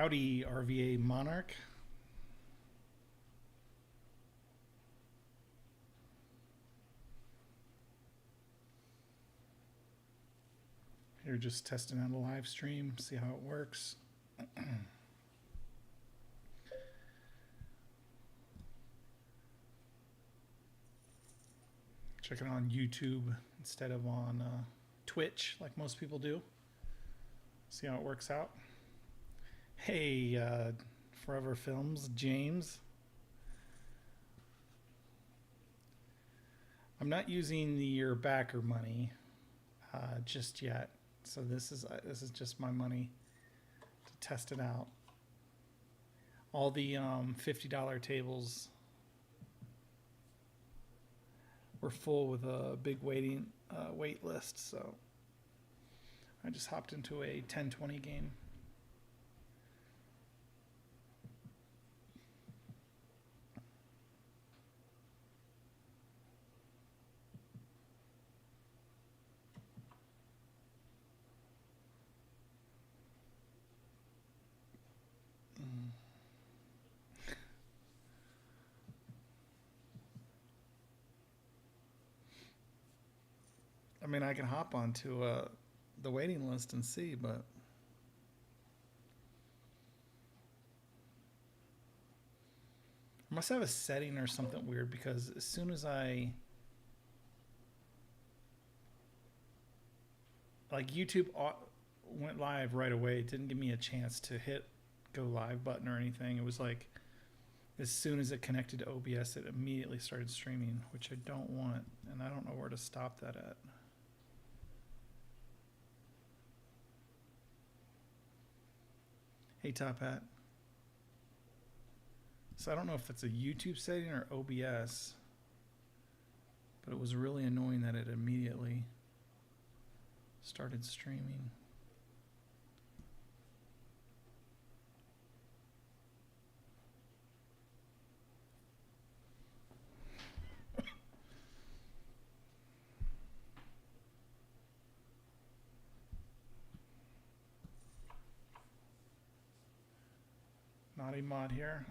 Howdy, RVA Monarch. Here, just testing out a live stream, see how it works. Check it on YouTube instead of on Twitch, like most people do. See how it works out. Hey, Forever Films, James. I'm not using your backer money just yet, so this is just my money to test it out. All the $50 tables were full with a big wait list, so I just hopped into a 10-20 game. I mean, I can hop onto the waiting list and see, but I must have a setting or something weird, because as soon as I YouTube went live right away, it didn't give me a chance to hit go live button or anything. It was like as soon as it connected to OBS, it immediately started streaming, which I don't want, and I don't know where to stop that at. Hey, Top Hat. So I don't know if it's a YouTube setting or OBS, but it was really annoying that it immediately started streaming. Naughty mod here.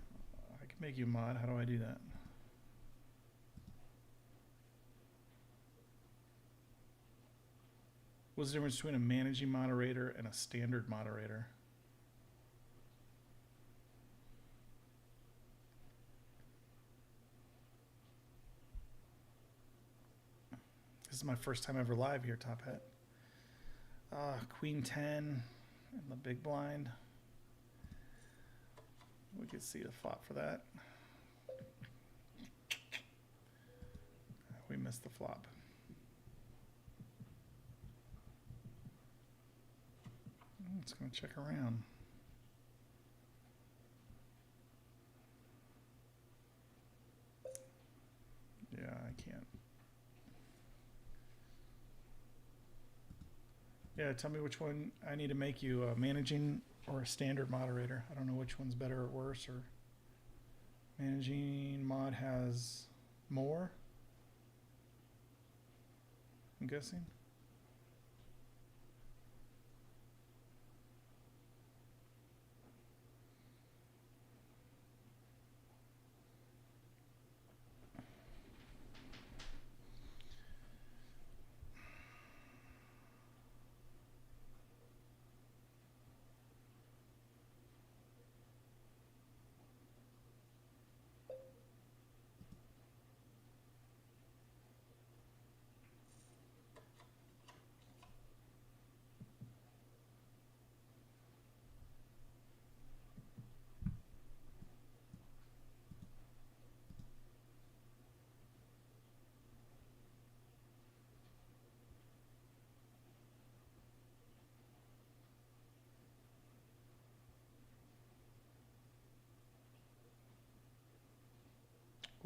I can make you mod. How do I do that? What's the difference between a managing moderator and a standard moderator? This is my first time ever live here, Top Hat. Queen 10 and the big blind. We could see the flop for that. We missed the flop. It's going to check around. Yeah, I can't. Yeah, tell me which one I need to make you, managing or a standard moderator. I don't know which one's better or worse. Or managing mod has more, I'm guessing.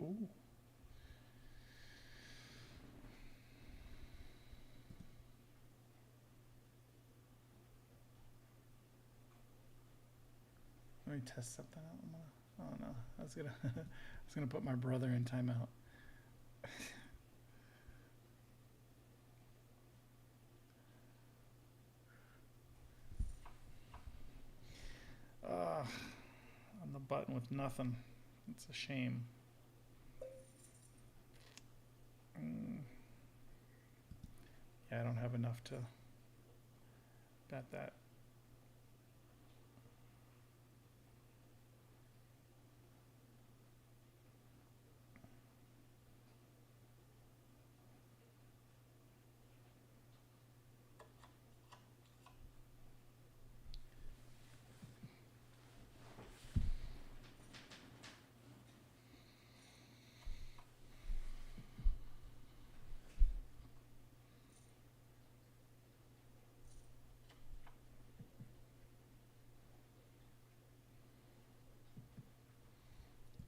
Ooh. Let me test something out. Oh no, I was gonna put my brother in timeout. On the button with nothing. It's a shame. Yeah, I don't have enough to bet that.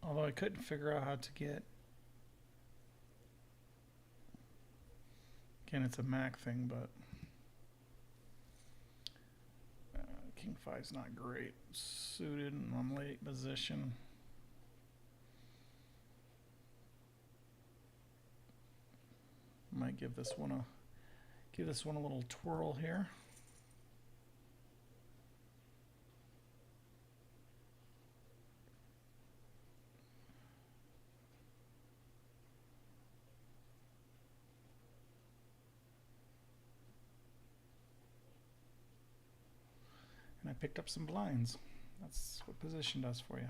Although I couldn't figure out how to get. Again, it's a Mac thing, but King 5's not great. Suited and on late position. Might give this one a little twirl here. And I picked up some blinds. That's what position does for you.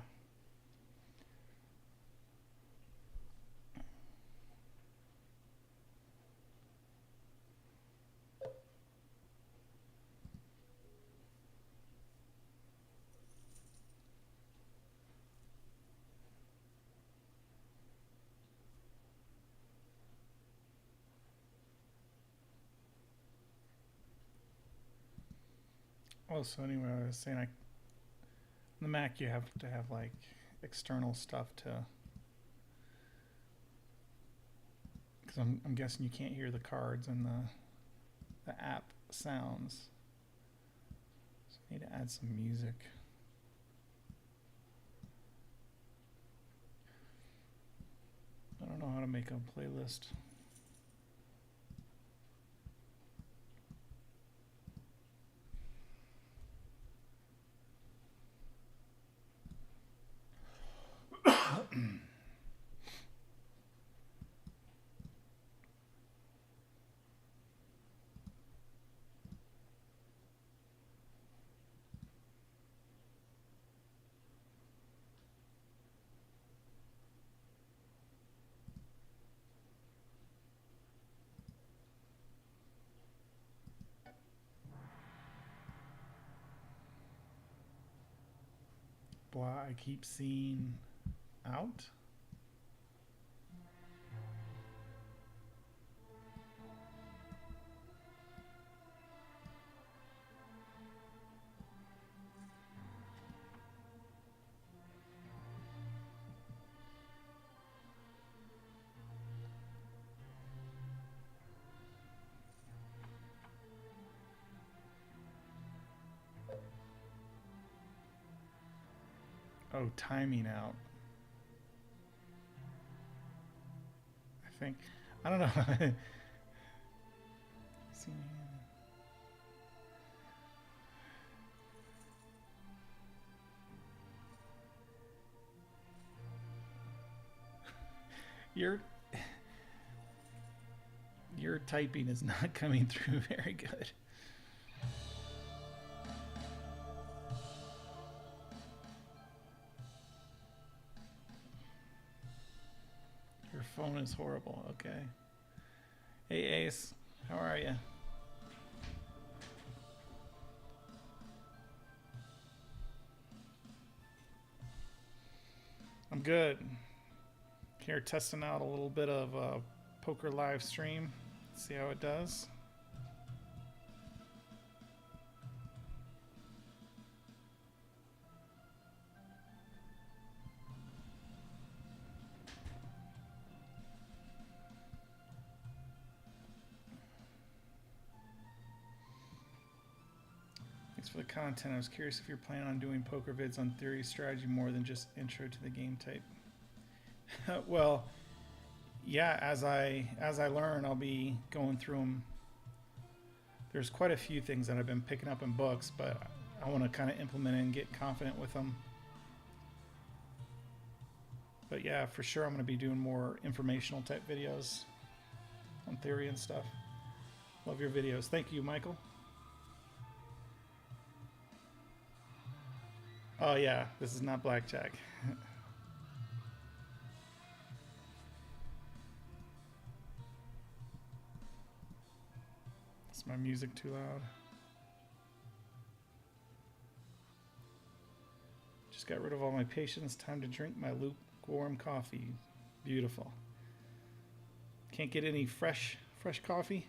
Oh, so anyway, I was saying, on the Mac you have to have like external stuff to, because I'm guessing you can't hear the cards and the app sounds. So I need to add some music. I don't know how to make a playlist. I keep seeing out. Oh, timing out. I think. I don't know. Your typing is not coming through very good. Your phone is horrible. Okay. Hey Ace, how are you? I'm good. Here testing out a little bit of poker live stream. See how it does. Thanks for the content. I was curious if you're planning on doing poker vids on theory strategy more than just intro to the game type. Well, yeah, as I learn, I'll be going through them. There's quite a few things that I've been picking up in books, but I want to kind of implement it and get confident with them. But yeah, for sure I'm going to be doing more informational type videos on theory and stuff. Love your videos. Thank you, Michael. Oh yeah, this is not blackjack. Is my music too loud? Just got rid of all my patience. Time to drink my lukewarm coffee. Beautiful. Can't get any fresh coffee?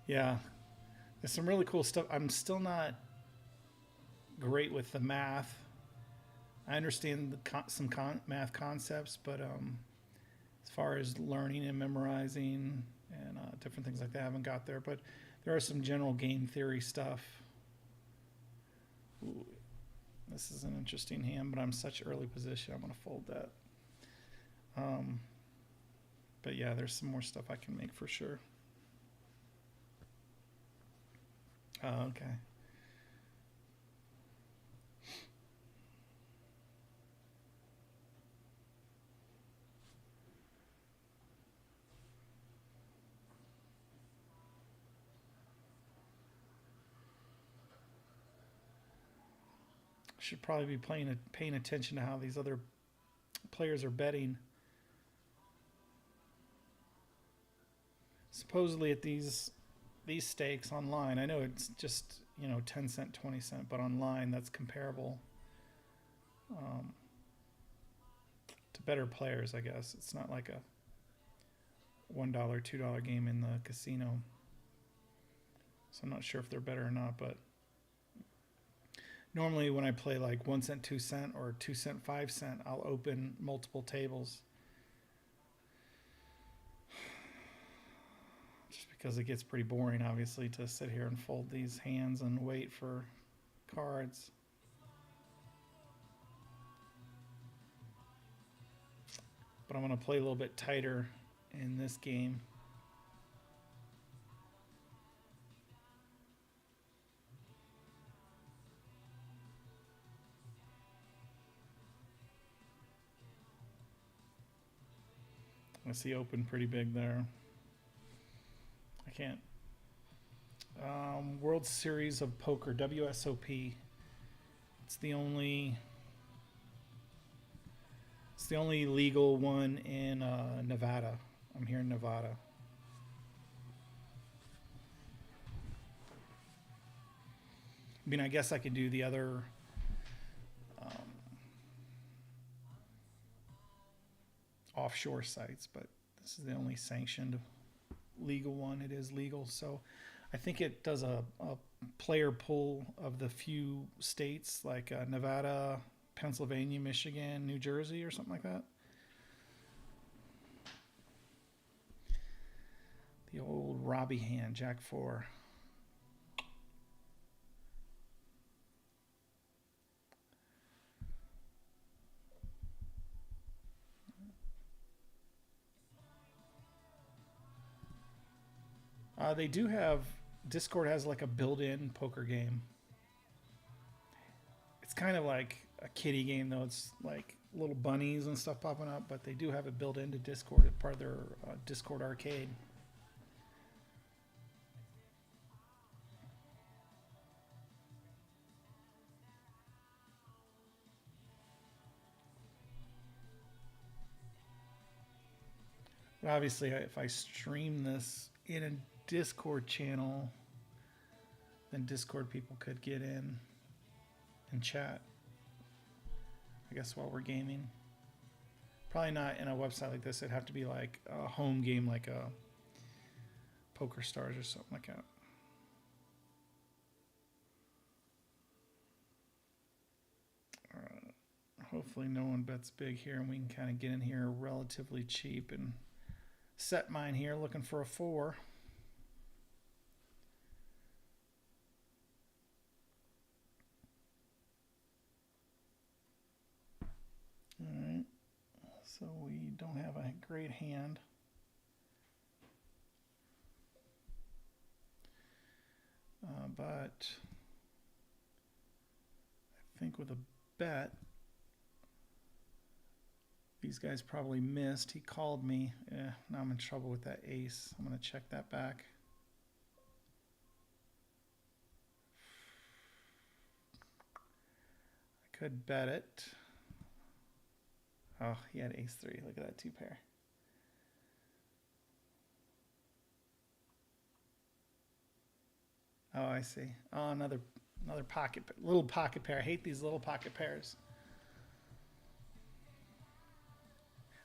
Yeah, there's some really cool stuff. I'm still not great with the math. I understand some math concepts, but as far as learning and memorizing and different things like that, I haven't got there. But there are some general game theory stuff. Ooh, this is an interesting hand, but I'm such early position. I'm going to fold that. But yeah, there's some more stuff I can make for sure. Oh, okay. Should probably be paying attention to how these other players are betting. Supposedly at these stakes online, I know it's just 10 cent, 20 cent, but online that's comparable to better players, I guess. It's not like a $1, $2 game in the casino. So I'm not sure if they're better or not, but normally when I play like 1 cent, 2 cent, or 2 cent, 5 cent, I'll open multiple tables. Just because it gets pretty boring, obviously, to sit here and fold these hands and wait for cards. But I'm going to play a little bit tighter in this game. I see open pretty big there. I can't. World Series of Poker, WSOP. It's the only legal one in Nevada. I'm here in Nevada. I mean, I guess I could do the other offshore sites, but this is the only sanctioned legal one. It is legal, so I think it does a player pool of the few states like Nevada, Pennsylvania, Michigan, New Jersey, or something like that. The old Robbie hand, Jack 4. They do have, Discord has like a built-in poker game. It's kind of like a kiddie game though. It's like little bunnies and stuff popping up, but they do have it built into Discord as part of their Discord arcade. But obviously, if I stream this in a Discord channel, then Discord people could get in and chat, I guess, while we're gaming. Probably not in a website like this. It'd have to be like a home game, like a Poker Stars or something like that. Hopefully no one bets big here and we can kind of get in here relatively cheap and set mine here, looking for a 4. So we don't have a great hand. But I think with a bet, these guys probably missed. He called me. Now I'm in trouble with that ace. I'm going to check that back. I could bet it. Oh, he had ace 3. Look at that 2 pair. Oh, I see. Oh, another pocket, little pocket pair. I hate these little pocket pairs.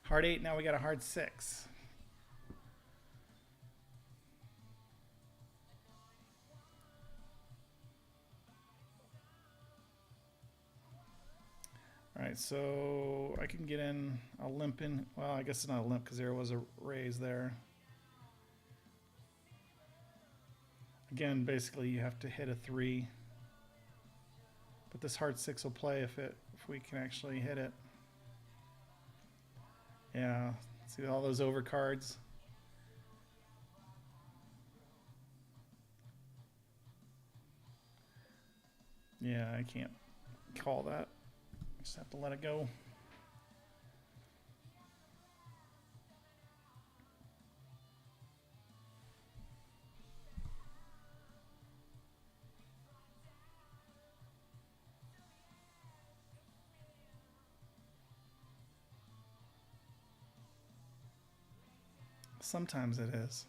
Hard 8, now we got a hard 6. All right, so I can get in a limp in. Well, I guess it's not a limp because there was a raise there. Again, basically you have to hit a 3. But this hard 6 will play if we can actually hit it. Yeah, see all those overcards. Yeah, I can't call that. Just have to let it go. Sometimes it is.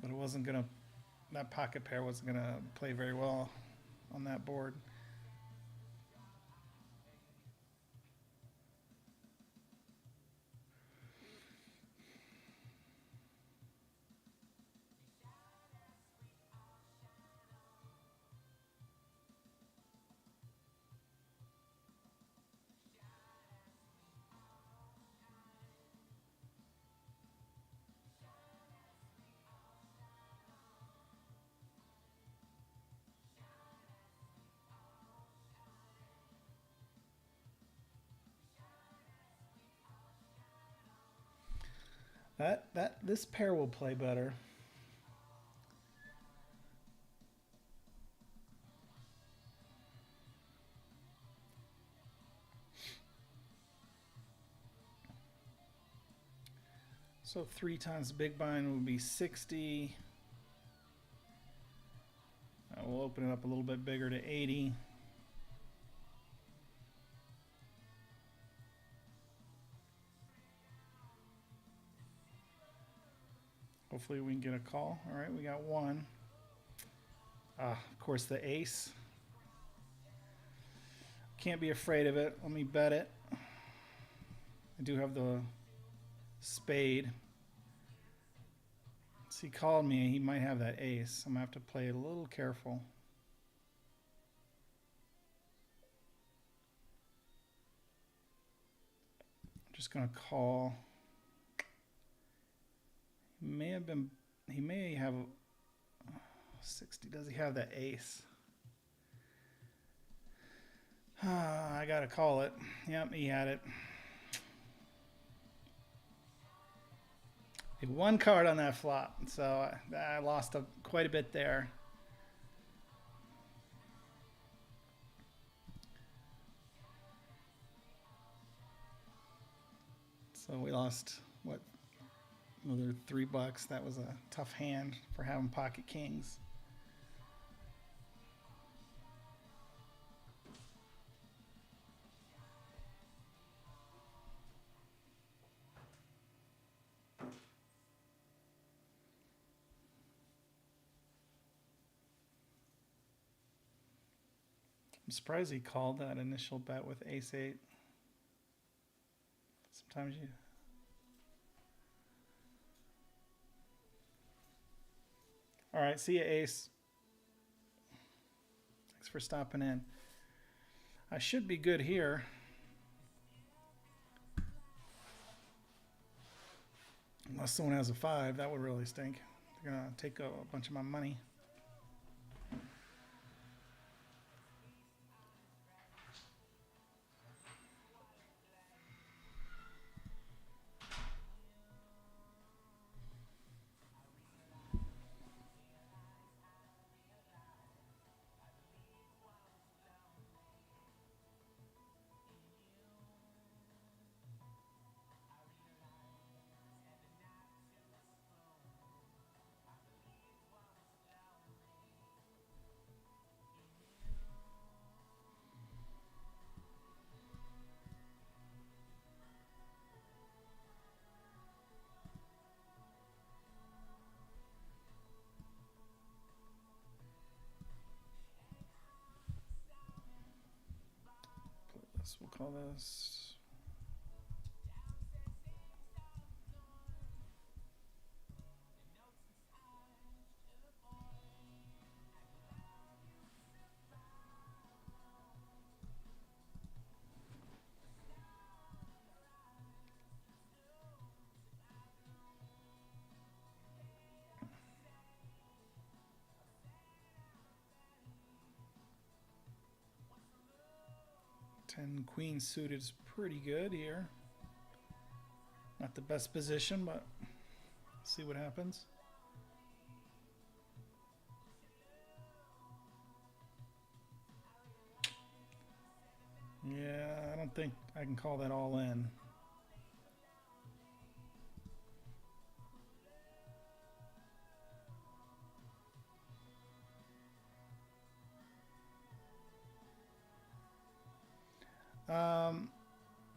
But it wasn't gonna, that pocket pair wasn't gonna play very well on that board. This pair will play better. So 3 times big blind would be 60. We'll open it up a little bit bigger to 80. Hopefully we can get a call. All right, we got 1. Of course, the ace. Can't be afraid of it. Let me bet it. I do have the spade. So he called me. He might have that ace. I'm going to have to play a little careful. I'm just going to call. He may have 60. Does he have that ace? I got to call it. Yep, he had it. 1 card on that flop, so I lost quite a bit there. So we lost, what, another $3. That was a tough hand for having pocket kings. I'm surprised he called that initial bet with ace 8. Sometimes you... All right, see you, ace. Thanks for stopping in. I should be good here. Unless someone has a 5, that would really stink. They're going to take a bunch of my money. We'll call this. Ten queen suited is pretty good here. Not the best position, but see what happens. Yeah, I don't think I can call that all in.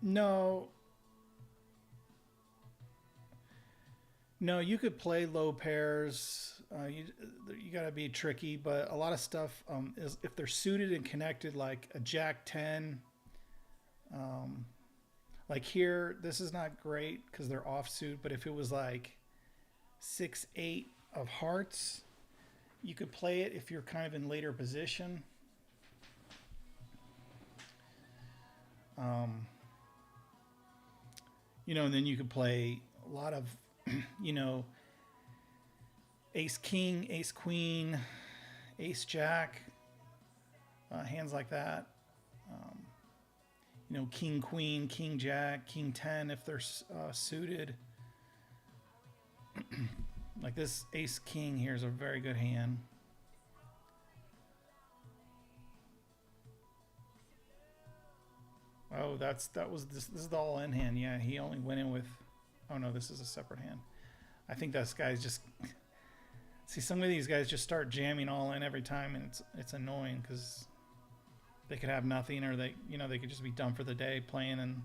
No. No, you could play low pairs. You got to be tricky, but a lot of stuff is if they're suited and connected, like a Jack 10. Like here, this is not great because they're offsuit, but if it was like 6-8 of hearts, you could play it if you're kind of in later position. You know, and then you could play a lot of, you know, ace king, ace queen, ace jack, hands like that. You know, king queen, king jack, king 10 if they're suited. Like this ace king here is a very good hand. Oh, this is the all in hand. Yeah, he only went in with. Oh no, this is a separate hand. I think this guy's just. See, some of these guys just start jamming all in every time, and it's annoying because they could have nothing, or they could just be done for the day playing, and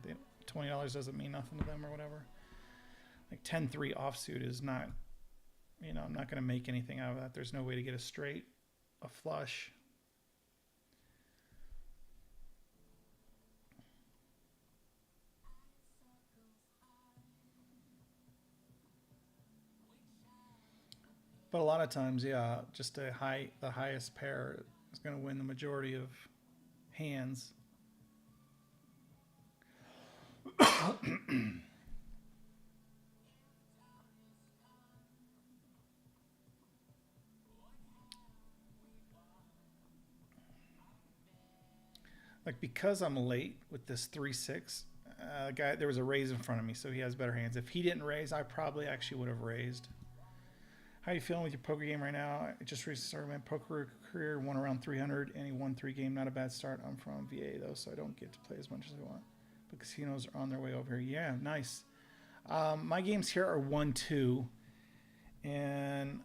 $20 doesn't mean nothing to them or whatever. Like 10-3 offsuit is not. You know, I'm not going to make anything out of that. There's no way to get a straight, a flush. But a lot of times, yeah, just the highest pair is going to win the majority of hands. Like because I'm late with this 3-6 guy, there was a raise in front of me, so he has better hands. If he didn't raise, I probably actually would have raised. How are you feeling with your poker game right now? I just recently started my poker career, won around 300, and he won 3 games. Not a bad start. I'm from VA, though, so I don't get to play as much as I want. But casinos are on their way over here. Yeah, nice. My games here are 1-2, and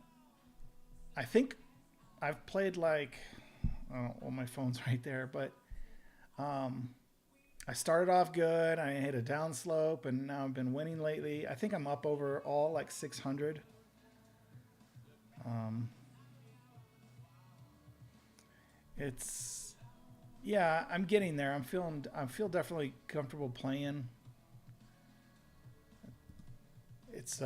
I think I've played like, well, my phone's right there, but I started off good. I hit a downslope, and now I've been winning lately. I think I'm up over all like 600. It's, yeah, I'm getting there. I feel definitely comfortable playing. It's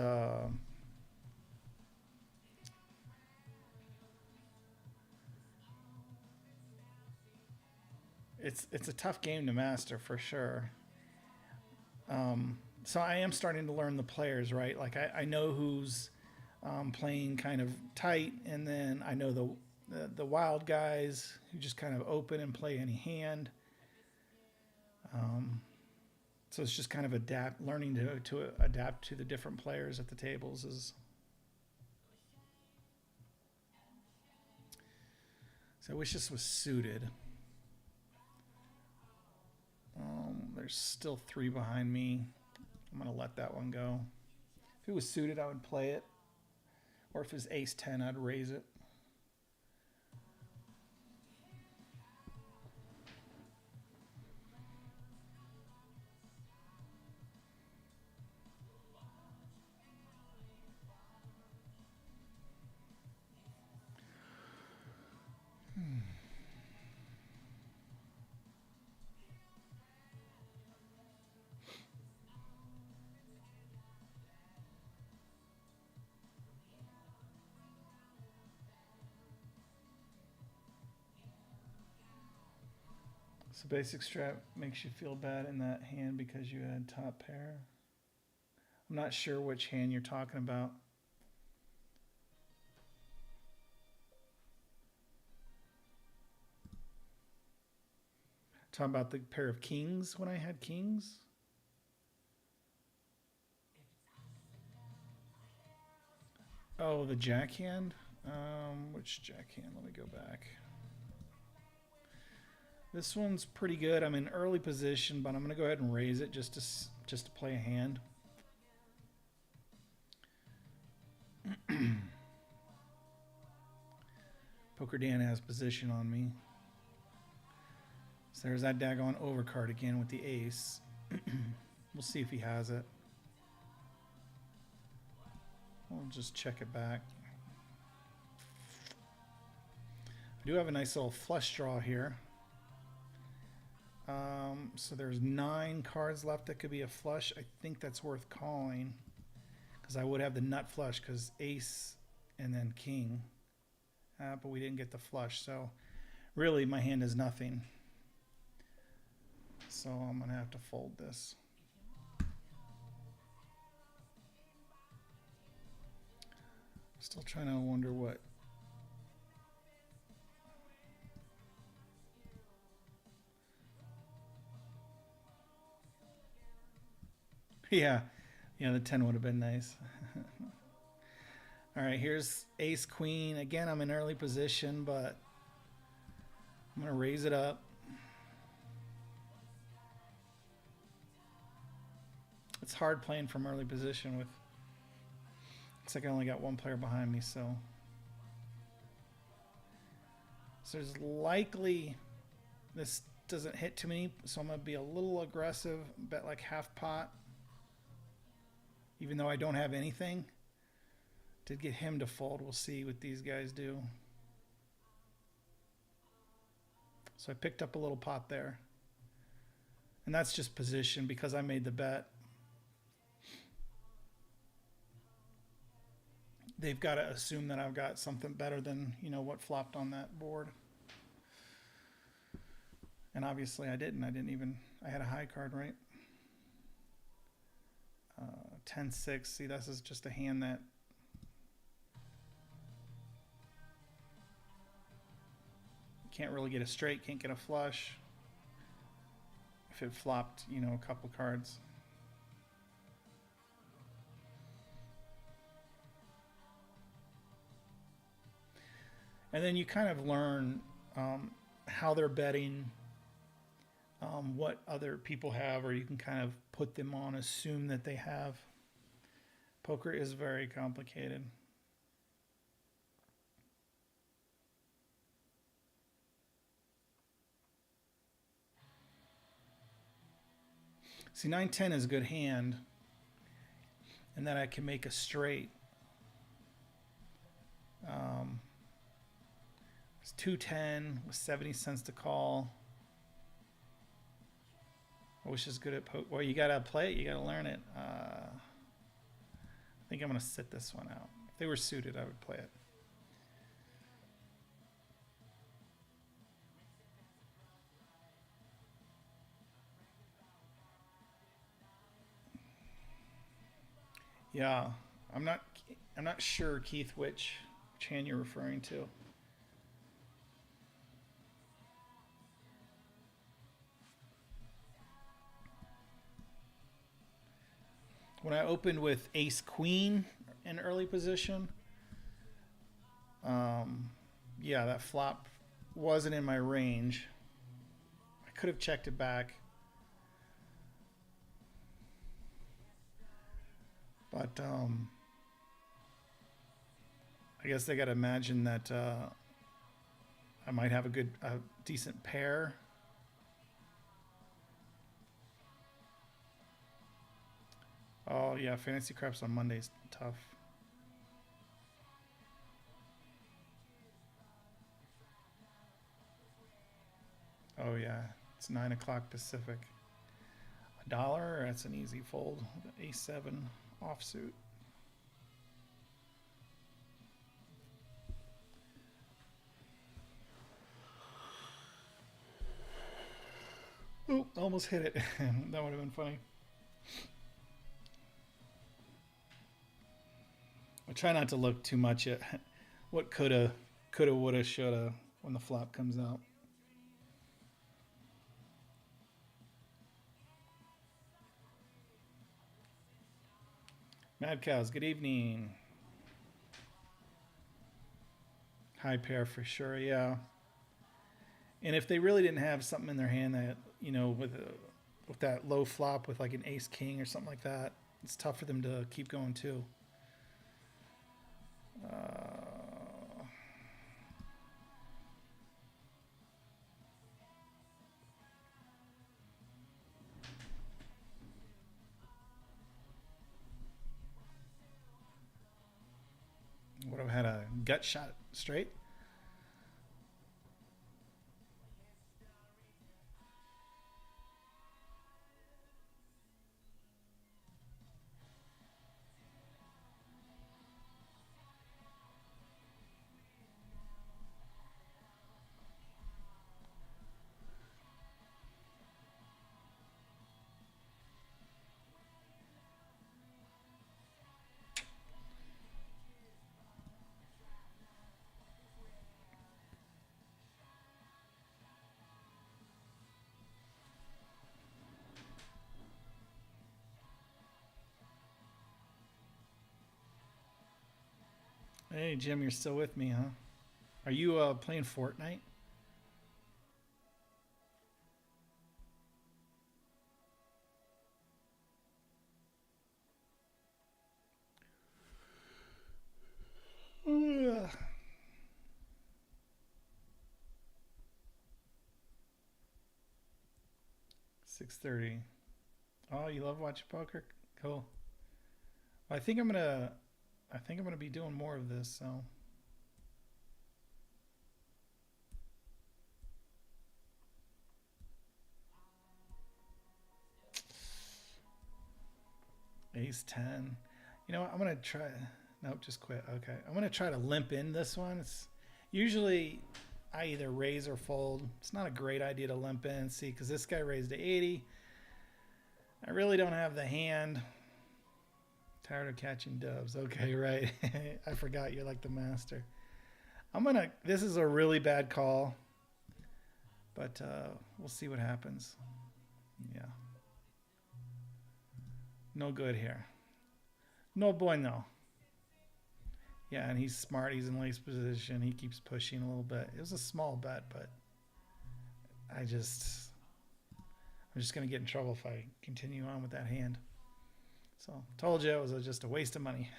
it's a tough game to master for sure. So I am starting to learn the players, right? Like I know who's playing kind of tight, and then I know the wild guys who just kind of open and play any hand. So it's just kind of learning to adapt to the different players at the tables is. So I wish this was suited. There's still 3 behind me. I'm gonna let that one go. If it was suited, I would play it. Or if it was ace 10, I'd raise it. So basic strat makes you feel bad in that hand because you had top pair. I'm not sure which hand you're talking about. Talking about the pair of kings when I had kings. Oh, the jack hand? Which jack hand? Let me go back. This one's pretty good. I'm in early position, but I'm going to go ahead and raise it just to play a hand. Poker Dan has position on me. So there's that daggone overcard again with the ace. We'll see if he has it. We'll just check it back. I do have a nice little flush draw here. So there's 9 cards left that could be a flush. I think that's worth calling because I would have the nut flush because ace and then king. But we didn't get the flush. So really my hand is nothing. So I'm going to have to fold this. Still trying to wonder what. Yeah, the 10 would have been nice. All right, here's ace queen. Again, I'm in early position, but I'm going to raise it up. It's hard playing from early position with. Looks like I only got one player behind me, so there's likely this doesn't hit too many, so I'm going to be a little aggressive, bet like half pot. Even though I don't have anything, did get him to fold. We'll see what these guys do. So I picked up a little pot there. And that's just position because I made the bet. They've got to assume that I've got something better than, what flopped on that board. And obviously I didn't. I had a high card, right? 10-6. See, this is just a hand that can't really get a straight, can't get a flush. If it flopped, a couple cards. And then you kind of learn how they're betting, what other people have, or you can kind of put them on, assume that they have. Poker is very complicated. See, 9-10 is a good hand, and then I can make a straight. It's 2-10 with 70 cents to call. I wish it's good at poker. Well, you gotta play it. You gotta learn it. I think I'm gonna sit this one out. If they were suited, I would play it. Yeah, I'm not sure, Keith, which hand you're referring to. When I opened with ace queen in early position, yeah, that flop wasn't in my range. I could have checked it back. But I guess they got to imagine that I might have a decent pair. Oh yeah, fantasy craps on Monday's tough. Oh yeah, it's 9 o'clock Pacific. $1, that's an easy fold. A7 offsuit. Ooh, almost hit it. That would have been funny. I try not to look too much at what coulda, woulda, shoulda when the flop comes out. Mad Cows, good evening. High pair for sure, yeah. And if they really didn't have something in their hand that, you know, with that low flop with like an ace king or something like that, it's tough for them to keep going too. Would have had a gut shot straight. Hey Jim, you're still with me, huh? Are you playing Fortnite? Ugh. 6:30. Oh, you love watching poker? Cool. Well, I think I'm gonna be doing more of this. So ace 10. You know what? I'm gonna try. Nope, just quit. Okay, I'm gonna try to limp in this one. It's usually I either raise or fold. It's not a great idea to limp in. See, because this guy raised to 80. I really don't have the hand. Tired of catching dubs. Okay, right. I forgot you're like the master. This is a really bad call, but we'll see what happens. Yeah. No good here. No bueno. Yeah, and he's smart. He's in lace position. He keeps pushing a little bit. It was a small bet, but I'm just going to get in trouble if I continue on with that hand. So, told you it was just a waste of money.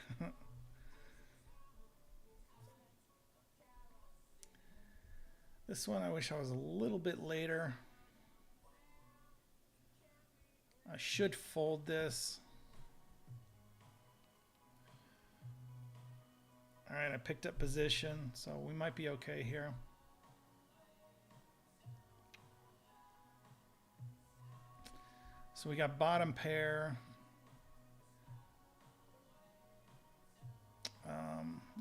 This one, I wish I was a little bit later. I should fold this. All right, I picked up position, so we might be okay here. So we got bottom pair.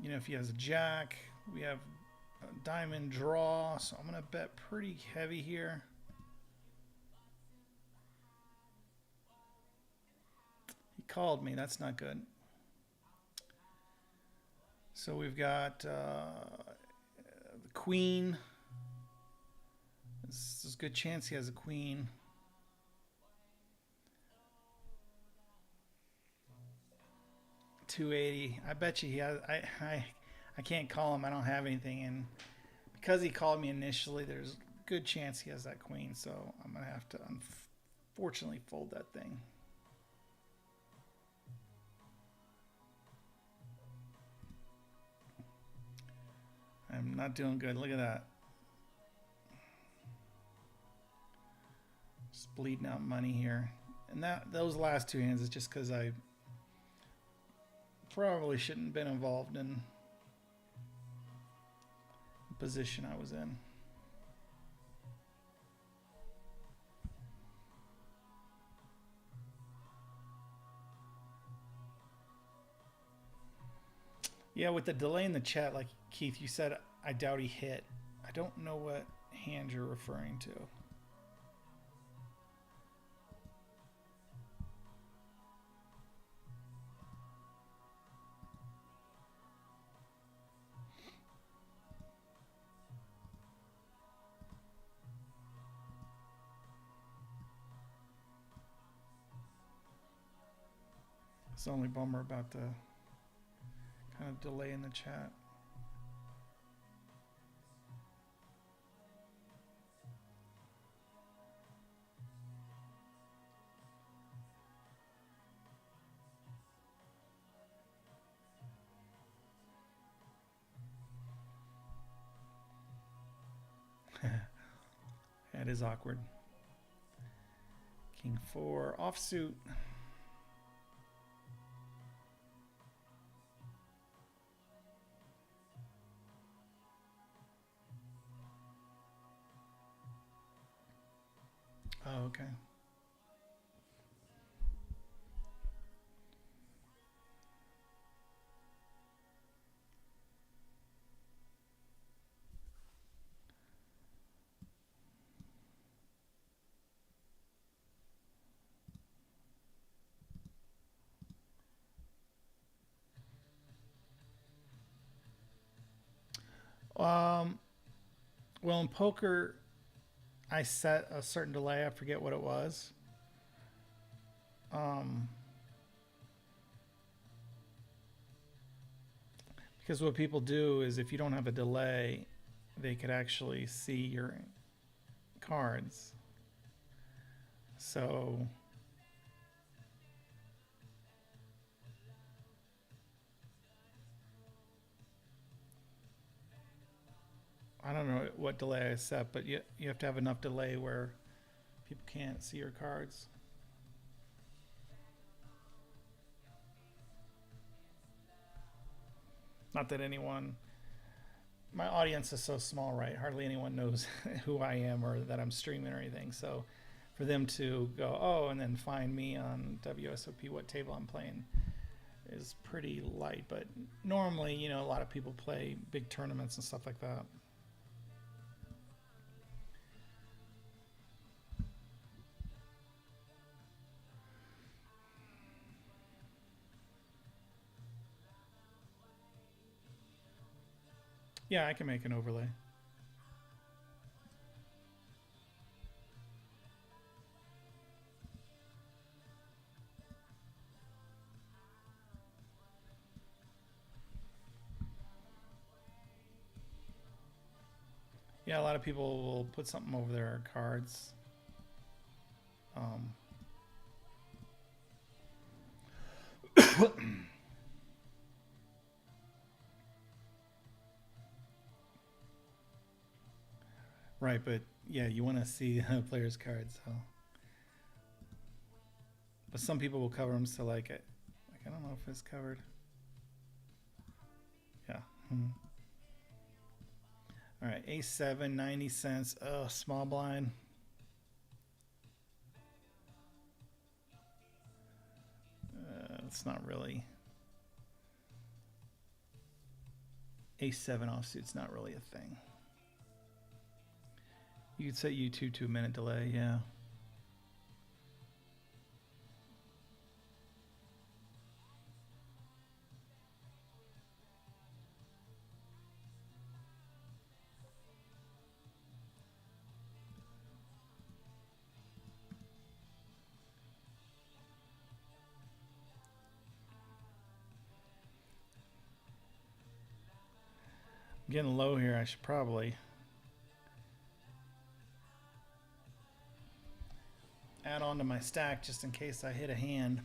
You know, if he has a jack, we have a diamond draw, so I'm going to bet pretty heavy here. He called me. That's not good. So we've got the queen. There's a good chance he has a queen. $280. I bet you he has. I can't call him. I don't have anything, and because he called me initially, there's a good chance he has that queen. So I'm gonna have to unfortunately fold that thing. I'm not doing good. Look at that. Just bleeding out money here, and those last two hands is just because I probably shouldn't have been involved in the position I was in. Yeah, with the delay in the chat, like Keith, you said, I doubt he hit. I don't know what hand you're referring to. It's the only bummer about the kind of delay in the chat. That is awkward. King 4 offsuit. Oh, okay. Well, in poker, I set a certain delay. I forget what it was. Because what people do is if you don't have a delay, they could actually see your cards. So I don't know what delay I set, but you have to have enough delay where people can't see your cards. Not that anyone, my audience is so small, right? Hardly anyone knows who I am or that I'm streaming or anything. So for them to go, oh, and then find me on WSOP, what table I'm playing, is pretty light. But normally, you know, a lot of people play big tournaments and stuff like that. Yeah, I can make an overlay. Yeah, a lot of people will put something over their cards. Right, but yeah, you want to see the player's cards. So. But some people will cover them, so like I don't know if it's covered. Yeah. All right, A7, 90 cents. Oh, small blind. It's not really. A7 offsuit's not really a thing. You could set YouTube to a minute delay, yeah. I'm getting low here. I should probably add on to my stack just in case I hit a hand.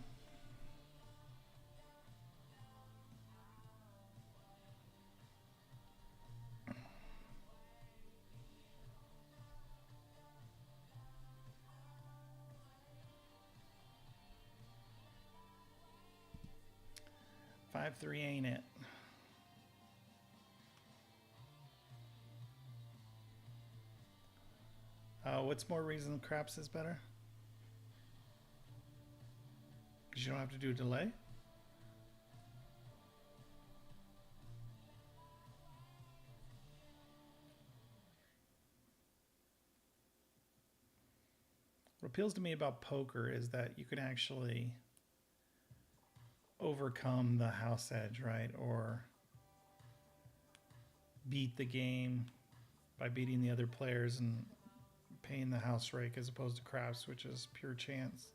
Five three ain't it. What's more reason craps is better? Because you don't have to do a delay? What appeals to me about poker is that you can actually overcome the house edge, right? Or beat the game by beating the other players and paying the house rake as opposed to craps, which is pure chance.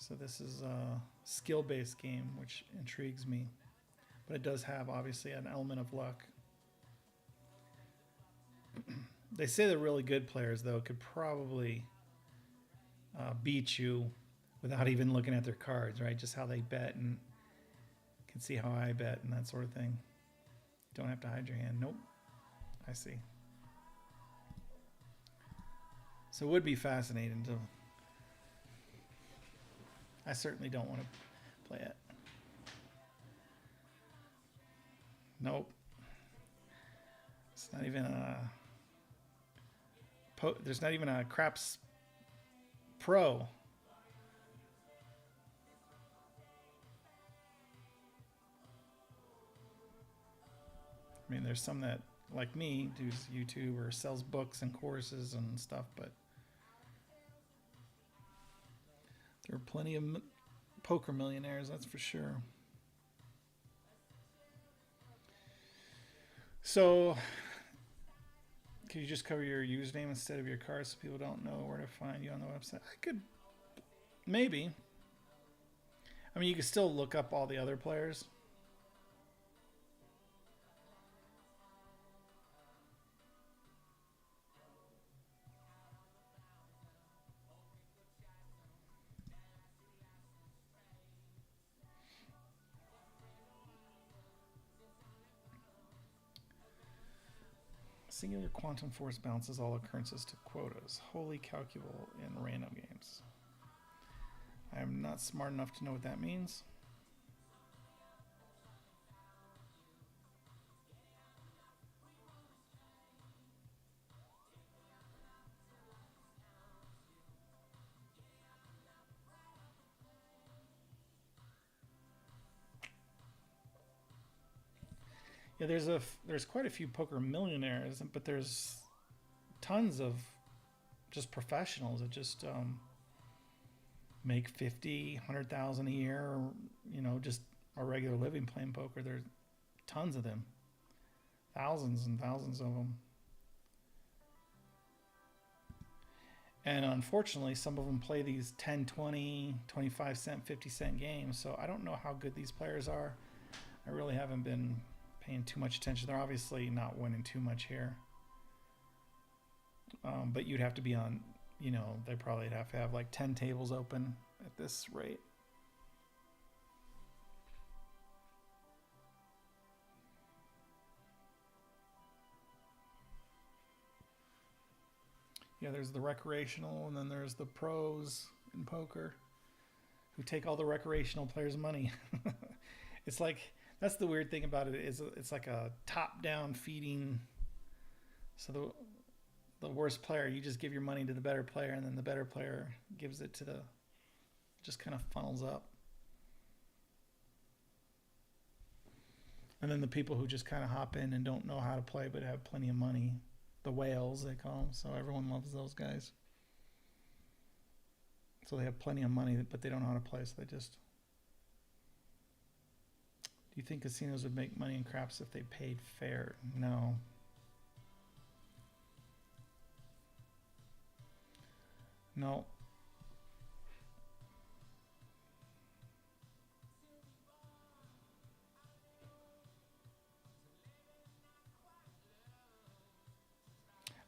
So this is a skill-based game, which intrigues me. But it does have, obviously, an element of luck. They say the really good players, though, could probably beat you without even looking at their cards, right? Just how they bet, and can see how I bet and that sort of thing. Don't have to hide your hand. Nope. I see. So it would be fascinating to... I certainly don't want to play it. Nope. It's not even a... There's not even a Craps Pro. I mean, there's some that, like me, does YouTube or sells books and courses and stuff, but there are plenty of poker millionaires, that's for sure. So, could you just cover your username instead of your card so people don't know where to find you on the website? I could, maybe. I mean, you could still look up all the other players. Singular quantum force bounces all occurrences to quotas, wholly calculable in random games. I am not smart enough to know what that means. Yeah, there's quite a few poker millionaires, but there's tons of just professionals that just make 50, 100,000 a year, or, you know, just a regular living playing poker. There's tons of them, thousands and thousands of them. And unfortunately, some of them play these 10, 20, 25 cent, 50 cent games. So I don't know how good these players are. I really haven't been paying too much attention. They're obviously not winning too much here. But you'd have to be on, you know, they probably have to have like 10 tables open at this rate. Yeah, there's the recreational, and then there's the pros in poker who take all the recreational players' money. It's like, that's the weird thing about it, is it's like a top-down feeding. So the worst player, you just give your money to the better player, and then the better player gives it to the, just kind of funnels up. And then the people who just kind of hop in and don't know how to play but have plenty of money, the whales they call them, so everyone loves those guys. So they have plenty of money, but they don't know how to play, so they just... Do you think casinos would make money in craps if they paid fair? No. No.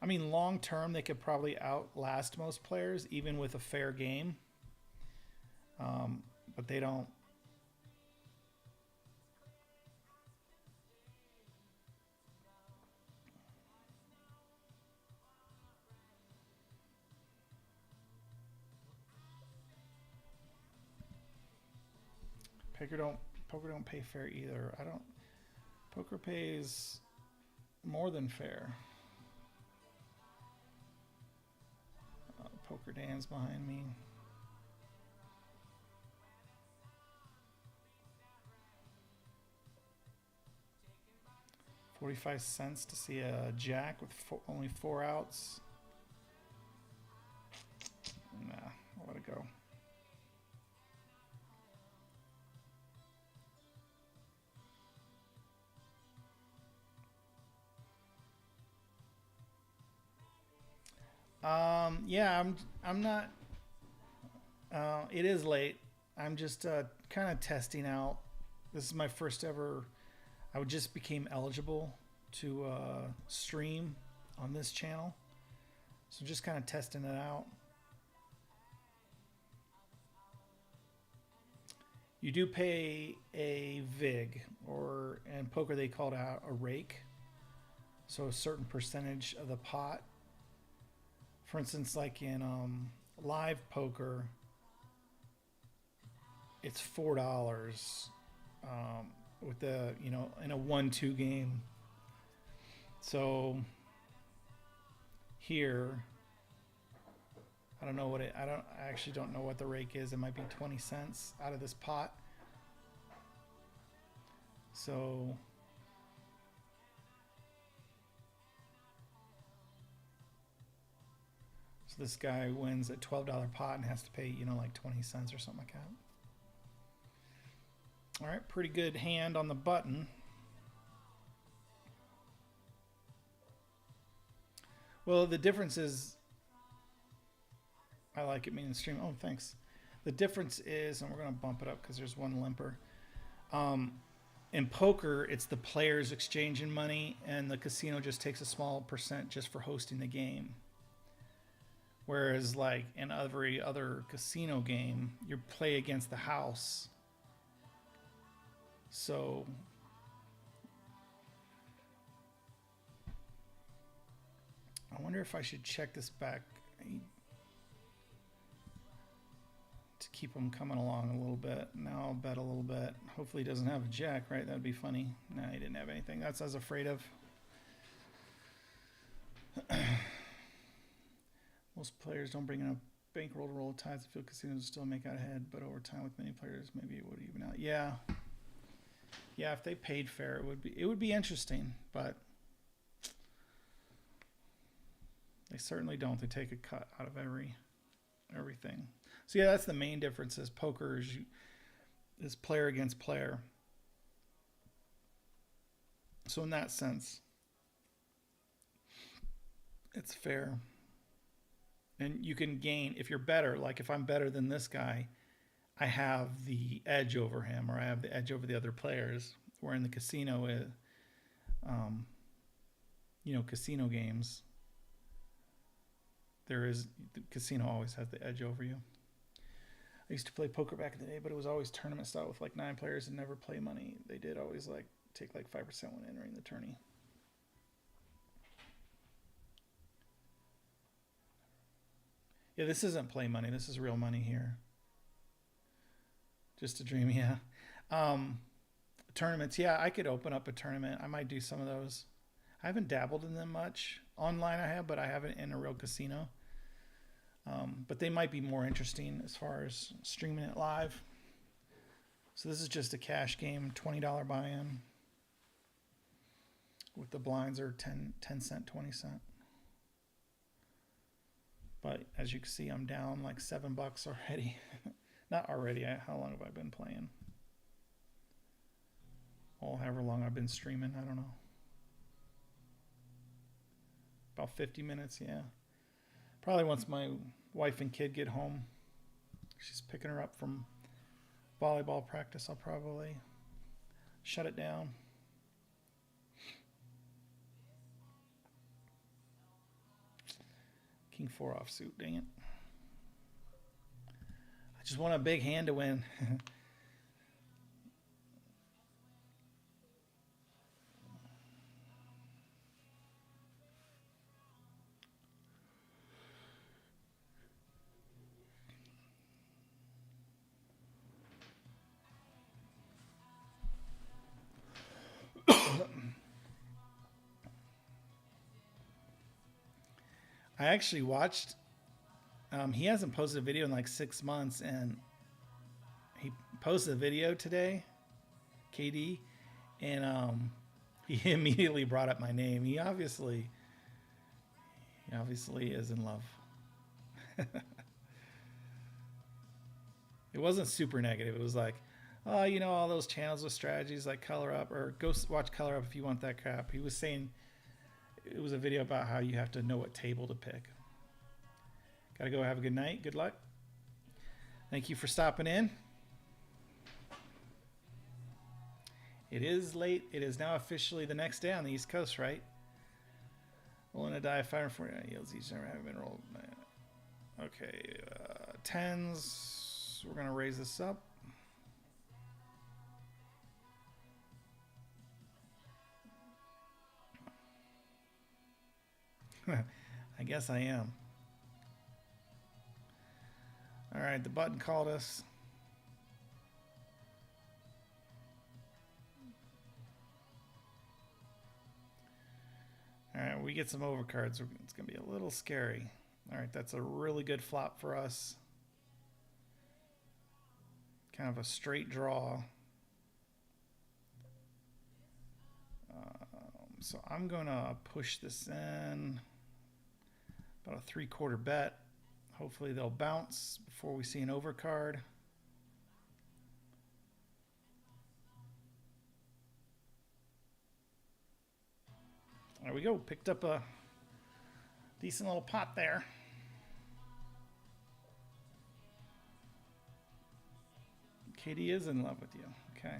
I mean, long term, they could probably outlast most players, even with a fair game. But they don't. Poker don't pay fair either. Poker pays more than fair. Poker Dan's behind me. $0.45 to see a jack with only 4 outs. Nah, I'll let it go. Yeah, I'm not. It is late. I'm just kind of testing out. This is my first ever. I just became eligible to stream on this channel, so just kind of testing it out. You do pay a vig, or in poker they call it out a rake. So a certain percentage of the pot. For instance, like in live poker, it's $4 with the, you know, in a 1-2 game. So here, I don't know what I actually don't know what the rake is. It might be 20 cents out of this pot. So this guy wins a $12 pot and has to pay, you know, like 20 cents or something like that. All right, pretty good hand on the button. Well, the difference is, I like it being in stream. Oh, thanks. The difference is, and we're going to bump it up because there's one limper. In poker, it's the players exchanging money, and the casino just takes a small percent just for hosting the game. Whereas, like in every other casino game, you play against the house. So I wonder if I should check this back to keep them coming along a little bit. Now I'll bet a little bit. Hopefully he doesn't have a jack, right? That'd be funny. No, he didn't have anything. That's what I was afraid of. Most players don't bring in a bankroll to roll ties to feel casinos still make out ahead, but over time with many players, maybe it would even out. Yeah. Yeah, if they paid fair, it would be interesting, but they certainly don't. They take a cut out of everything. So yeah, that's the main difference. Is poker is player against player. So in that sense, it's fair. And you can gain if you're better. Like if I'm better than this guy, I have the edge over him, or I have the edge over the other players. Where in the casino, you know, casino games, the casino always has the edge over you. I used to play poker back in the day, but it was always tournament style with like 9 players and never play money. They did always like take like 5% when entering the tourney. Yeah, this isn't play money. This is real money here. Just a dream, yeah. Tournaments, yeah, I could open up a tournament. I might do some of those. I haven't dabbled in them much. Online I have, but I haven't in a real casino. But they might be more interesting as far as streaming it live. So this is just a cash game, $20 buy-in. With the blinds are 10 cent, 20 cent. But as you can see, I'm down like $7 already. Not already. How long have I been playing? Well, however long I've been streaming, I don't know. About 50 minutes, yeah. Probably once my wife and kid get home. She's picking her up from volleyball practice. I'll probably shut it down. King 4 offsuit, dang it. I just want a big hand to win. I actually watched, he hasn't posted a video in like 6 months, and he posted a video today, KD, and he immediately brought up my name. He obviously is in love. It wasn't super negative. It was like, oh, you know, all those channels with strategies like Color Up, or go watch Color Up if you want that crap. He was saying, it was a video about how you have to know what table to pick. Gotta go, have a good night. Good luck. Thank you for stopping in. It is late. It is now officially the next day on the East Coast, right? Rolling a die, 549 yields each never have been rolled. Okay, tens. We're gonna raise this up. I guess I am. All right, the button called us. All right, we get some overcards. It's going to be a little scary. All right, that's a really good flop for us. Kind of a straight draw. So I'm going to push this in. About a 3/4 bet. Hopefully they'll bounce before we see an overcard. There we go. Picked up a decent little pot there. Katie is in love with you. Okay.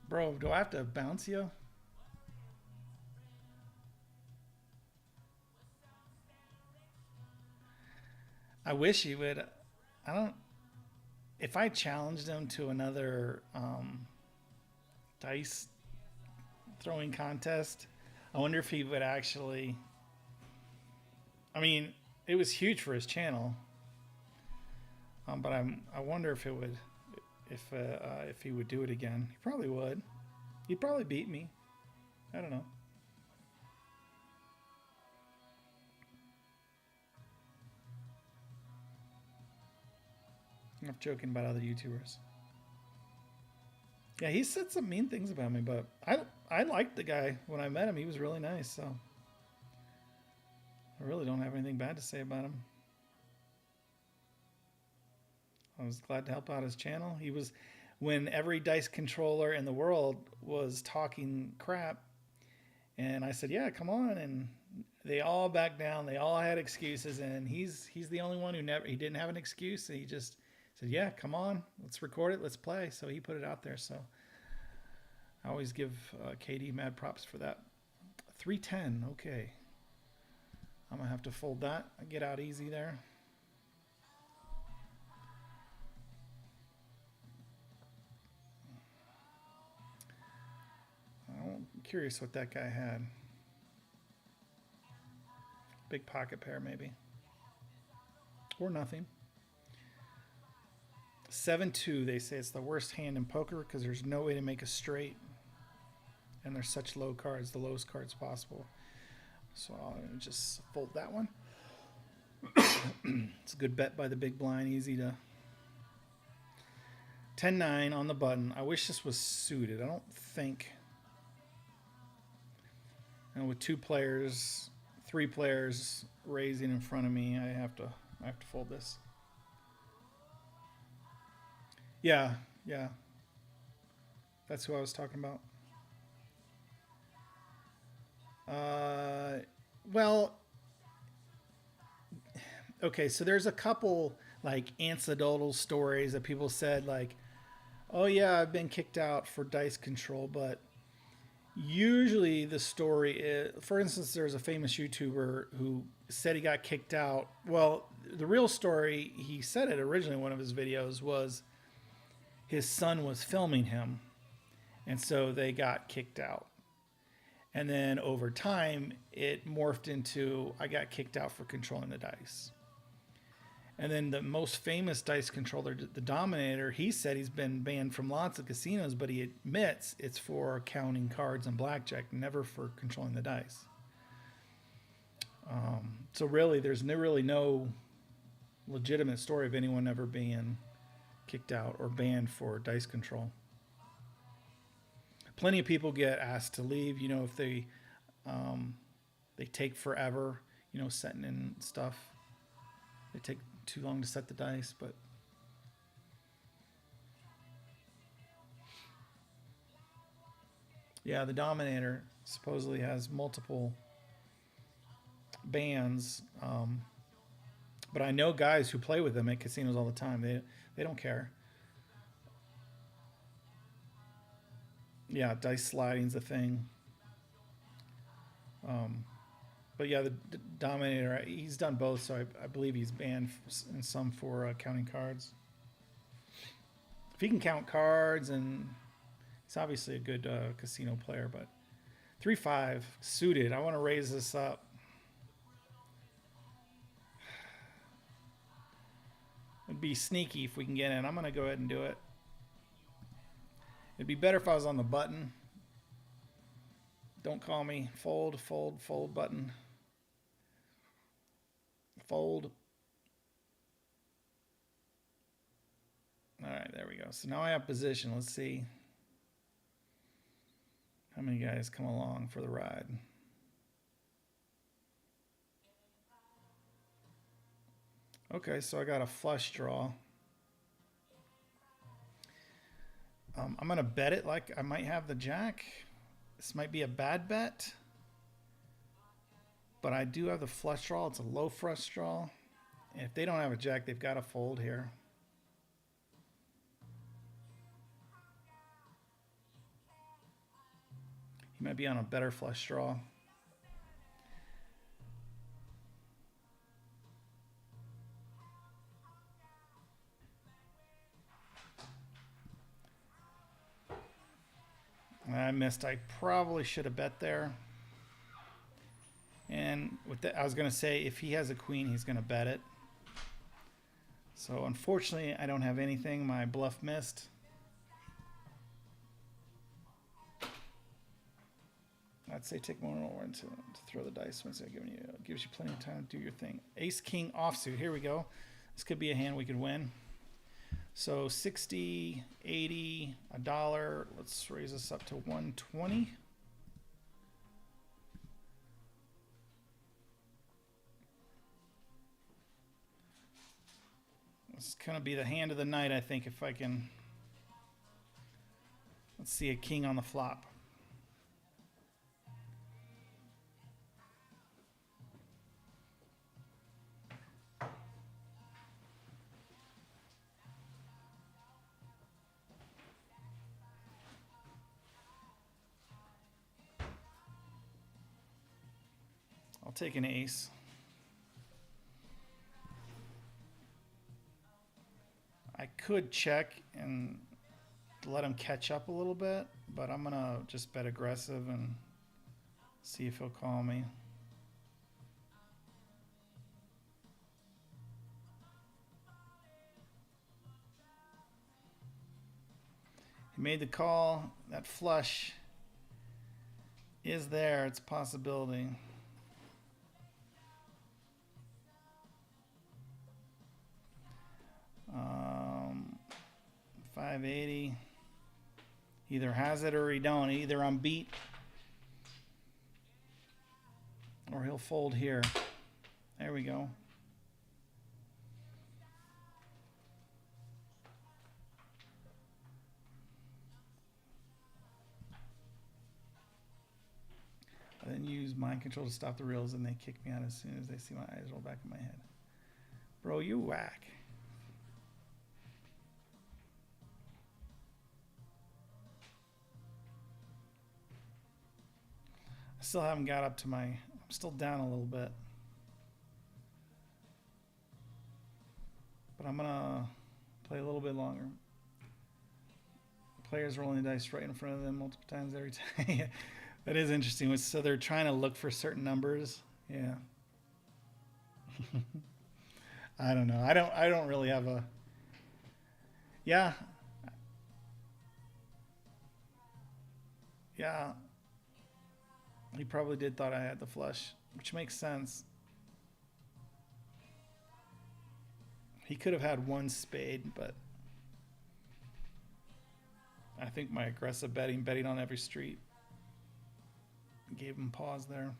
Bro, do I have to bounce you? I wish he would. I don't. If I challenged him to another dice throwing contest, I wonder if he would actually. I mean, it was huge for his channel, but I wonder if it would, if he would do it again. He probably would. He'd probably beat me. I don't know. I'm not joking about other YouTubers. Yeah, he said some mean things about me, but I liked the guy when I met him. He was really nice, so I really don't have anything bad to say about him. I was glad to help out his channel. He was, when every dice controller in the world was talking crap, and I said, yeah, come on, and they all backed down. They all had excuses, and he's the only one who he didn't have an excuse. He just said, yeah, come on, let's record it, let's play. So he put it out there. So I always give KD mad props for that. 310, okay. I'm gonna have to fold that. I get out easy there. I'm curious what that guy had. Big pocket pair maybe. Or nothing. 7-2, they say it's the worst hand in poker because there's no way to make a straight. And there's such low cards, the lowest cards possible. So I'll just fold that one. It's a good bet by the big blind, easy to. 10-9 on the button. I wish this was suited. I don't think. And with 2 players, 3 players raising in front of me, I have to fold this. Yeah. That's who I was talking about. Well, okay, so there's a couple like anecdotal stories that people said like, oh yeah, I've been kicked out for dice control, but usually the story is, for instance, there's a famous YouTuber who said he got kicked out. Well, the real story, he said it originally in one of his videos, was his son was filming him, and so they got kicked out. And then over time, it morphed into, I got kicked out for controlling the dice. And then the most famous dice controller, the Dominator, he said he's been banned from lots of casinos, but he admits it's for counting cards and blackjack, never for controlling the dice. So really, there's really no legitimate story of anyone ever being kicked out or banned for dice control. Plenty of people get asked to leave, if they take forever, setting in stuff. They take too long to set the dice, but yeah, the Dominator supposedly has multiple bands, but I know guys who play with them at casinos all the time. They don't care. Yeah, dice sliding's a thing. But yeah, the Dominator, he's done both, so I believe he's banned in some for counting cards. If he can count cards, and he's obviously a good casino player, but 3-5 suited. I want to raise this up. It'd be sneaky if we can get in. I'm going to go ahead and do it. It'd be better if I was on the button. Don't call me. Fold, fold, fold button. Fold. All right, there we go. So now I have position. Let's see how many guys come along for the ride. Okay, so I got a flush draw. I'm going to bet it like I might have the jack. This might be a bad bet, but I do have the flush draw. It's a low flush draw. And if they don't have a jack, they've got to fold here. He might be on a better flush draw. I missed. I probably should have bet there. And with that, I was going to say, if he has a queen, he's going to bet it. So unfortunately, I don't have anything. My bluff missed. I'd say take more and to throw the dice once they're giving you, gives you plenty of time to do your thing. Ace King offsuit. Here we go. This could be a hand we could win. So 60, 80, $1. Let's raise this up to 120. This is gonna be the hand of the night, I think, if I can. Let's see a king on the flop. I'll take an ace. I could check and let him catch up a little bit, but I'm gonna just bet aggressive and see if he'll call me. He made the call. That flush is there. It's a possibility. 580. Either has it or he don't. Either I'm beat or he'll fold here. There we go. I then use mind control to stop the reels, and they kick me out as soon as they see my eyes roll back in my head. Bro, you whack. I still haven't got up to I'm still down a little bit. But I'm gonna play a little bit longer. The players rolling the dice right in front of them multiple times every time. That is interesting. So they're trying to look for certain numbers. Yeah. I don't know. I don't really have a. Yeah. Yeah. He probably did thought I had the flush, which makes sense. He could have had one spade, but I think my aggressive betting on every street, gave him pause there.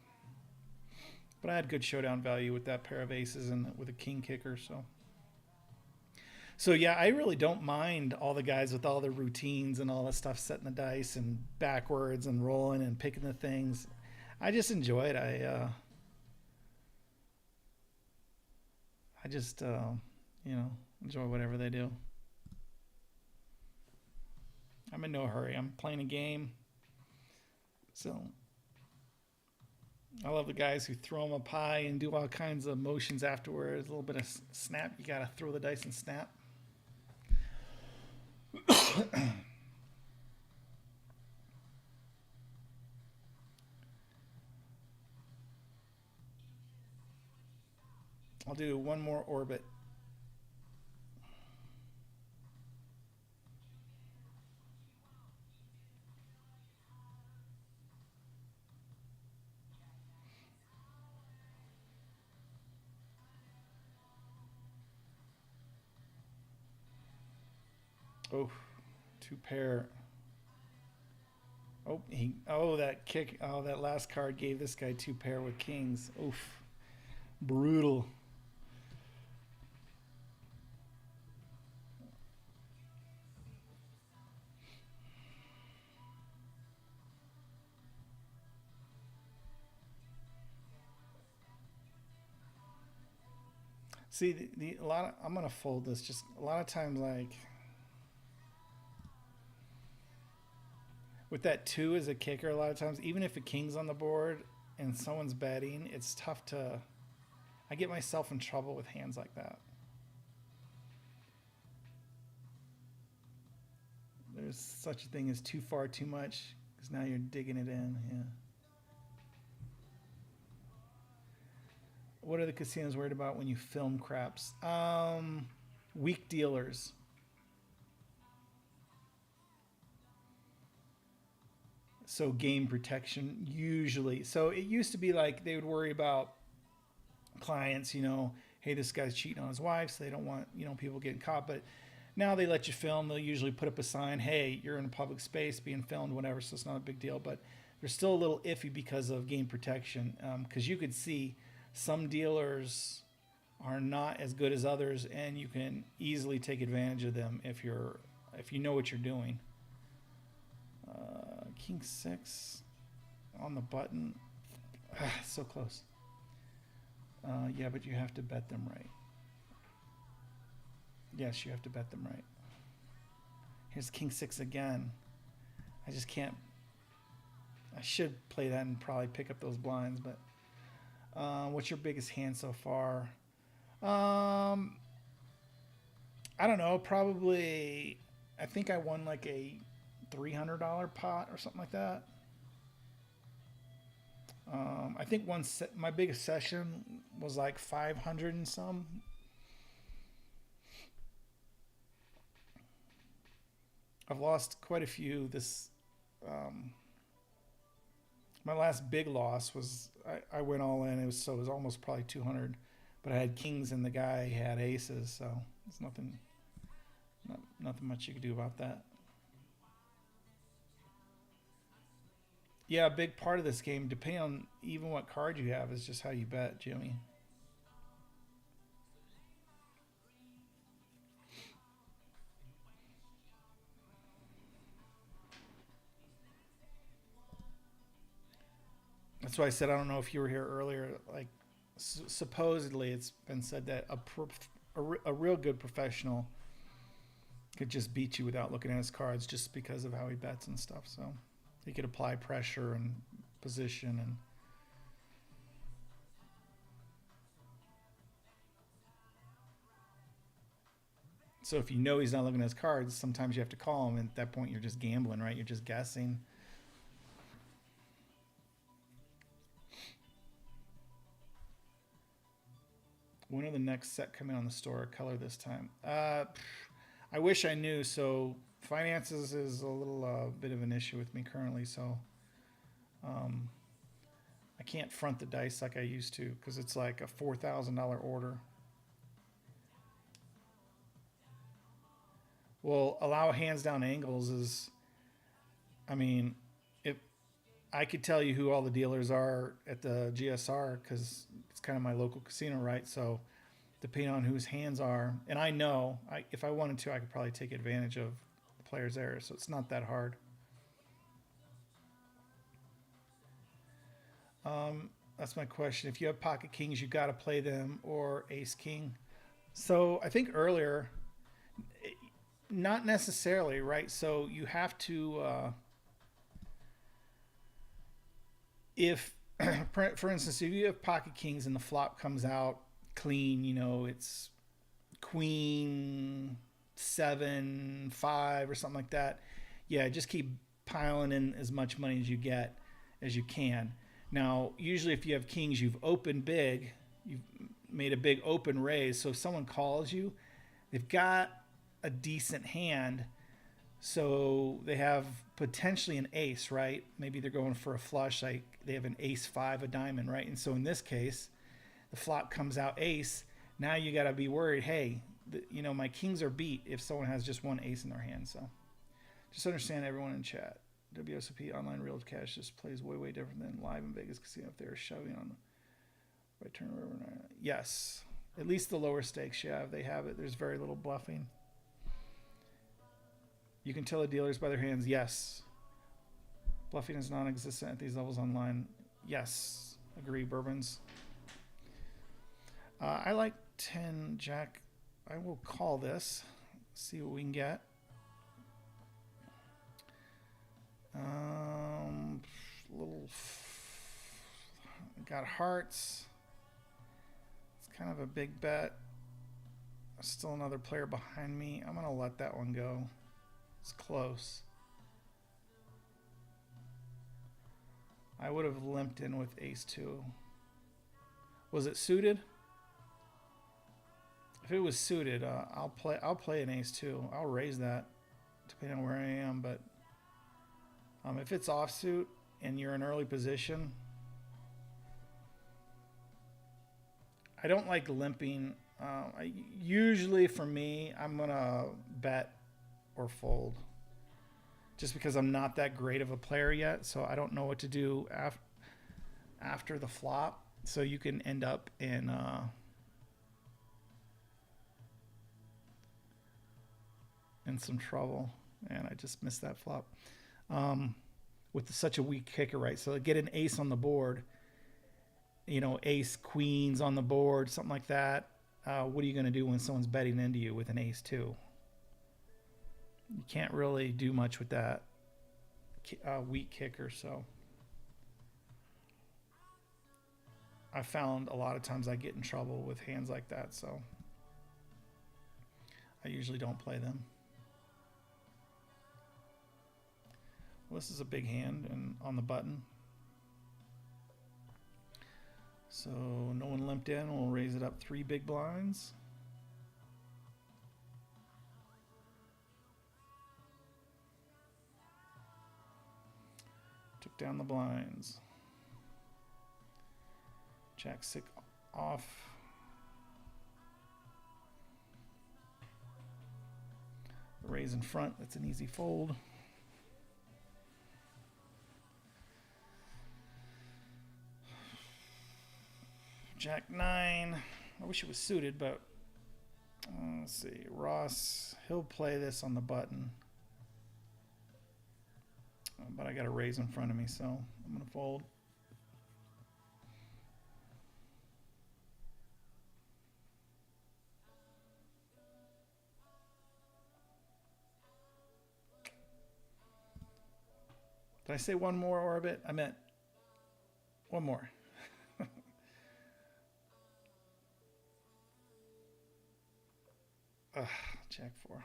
But I had good showdown value with that pair of aces and with a king kicker. So yeah, I really don't mind all the guys with all their routines and all that stuff, setting the dice and backwards and rolling and picking the things. I just enjoy it. I just enjoy whatever they do. I'm in no hurry. I'm playing a game, so I love the guys who throw them up high and do all kinds of motions afterwards. A little bit of snap. You gotta throw the dice and snap. I'll do one more orbit. Oh, two pair. That kick. Oh, that last card gave this guy two pair with kings. Oof. Brutal. See, I'm gonna fold this. Just a lot of times, like with that two as a kicker, a lot of times, even if a king's on the board and someone's betting, it's tough to. I get myself in trouble with hands like that. There's such a thing as too far, too much, because now you're digging it in. Yeah. What are the casinos worried about when you film craps? Weak dealers. So game protection usually. So it used to be like they would worry about clients, hey, this guy's cheating on his wife, so they don't want, people getting caught. But now they let you film. They'll usually put up a sign, hey, you're in a public space being filmed, whatever. So it's not a big deal. But they're still a little iffy because of game protection. Because you could see some dealers are not as good as others, and you can easily take advantage of them if you know what you're doing. King 6 on the button. So close. Yeah, but you have to bet them right. Yes, you have to bet them right. Here's King 6 again. I just can't. I should play that and probably pick up those blinds, but what's your biggest hand so far? I don't know. Probably, I think I won like a $300 pot or something like that. I think my biggest session was like 500 and some. I've lost quite a few. My last big loss was I went all in. It was almost probably 200, but I had kings and the guy had aces, so it's nothing much you could do about that. Yeah, a big part of this game, depending on even what card you have, is just how you bet, Jimmy. That's why I said I don't know if you were here earlier. Like, supposedly it's been said that a real good professional could just beat you without looking at his cards, just because of how he bets and stuff. So he could apply pressure and position and. So if you know he's not looking at his cards, sometimes you have to call him. And at that point, you're just gambling, right? You're just guessing. When are the next set coming on the store? Color this time? I wish I knew. So finances is a little bit of an issue with me currently. So I can't front the dice like I used to, because it's like a $4,000 order. Well, allow hands down angles is, I mean, I could tell you who all the dealers are at the GSR because it's kind of my local casino, right? So depending on whose hands are, and I know if I wanted to, I could probably take advantage of the players there. So it's not that hard. That's my question. If you have pocket kings, you got to play them or ace king. So I think earlier, not necessarily, right? So you have to, if, for instance, if you have pocket kings and the flop comes out clean, it's queen 7-5 or something like that. Yeah, just keep piling in as much money as you can. Now, usually if you have kings, you've opened big, you've made a big open raise. So if someone calls you, they've got a decent hand. So they have potentially an ace, right? Maybe they're going for a flush, like they have an ace 5, a diamond, right? And so in this case, the flop comes out ace. Now you got to be worried, hey, my kings are beat if someone has just one ace in their hand. So just understand everyone in chat. WSOP online real cash just plays way, way different than live in Vegas casino if they're shoving on by turn over. Yes. At least the lower stakes, yeah, they have it. There's very little bluffing. You can tell the dealers by their hands, yes. Bluffing is non-existent at these levels online. Yes. Agree, Bourbons. I like 10 Jack. I will call this. See what we can get. Got hearts. It's kind of a big bet. Still another player behind me. I'm gonna let that one go. It's close. I would have limped in with ace 2. Was it suited? If it was suited, I'll play an ace 2. I'll raise that depending on where I am. But if it's offsuit and you're in early position, I don't like limping. Usually for me, I'm gonna bet or fold, just because I'm not that great of a player yet. So I don't know what to do after the flop. So you can end up in some trouble. And I just missed that flop with such a weak kicker, right? So get an ace on the board, ace queens on the board, something like that. What are you going to do when someone's betting into you with an ace 2? You can't really do much with that weak kicker. So I found a lot of times I get in trouble with hands like that. So I usually don't play them. Well, this is a big hand and on the button. So no one limped in. We'll raise it up 3 big blinds. Took down the blinds. Jack 6 off. Raise in front. That's an easy fold. Jack 9. I wish it was suited, but let's see. Ross, he'll play this on the button. But I got a raise in front of me, so I'm going to fold. Did I say one more orbit? I meant one more. Jack 4.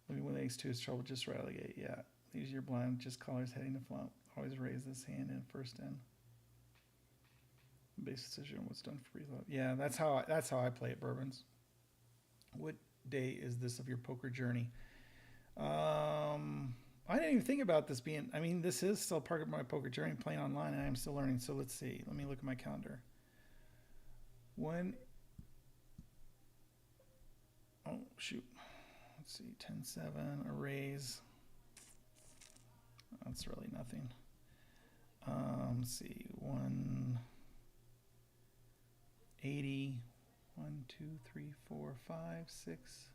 Maybe when ace 2 is trouble, just relegate. Yeah. Leaves your blind, just callers heading to flop. Always raise this hand in first in. Base decision, what's done for pre-flop. Yeah, that's how I play it, Bourbons. What day is this of your poker journey? I didn't even think about this being, this is still part of my poker journey, playing online, and I'm still learning. So let's see. Let me look at my calendar. Oh, shoot. Let's see, 10-7, a raise. That's really nothing. Let's see, 180, 1, 2, 3, 4, 5, 6,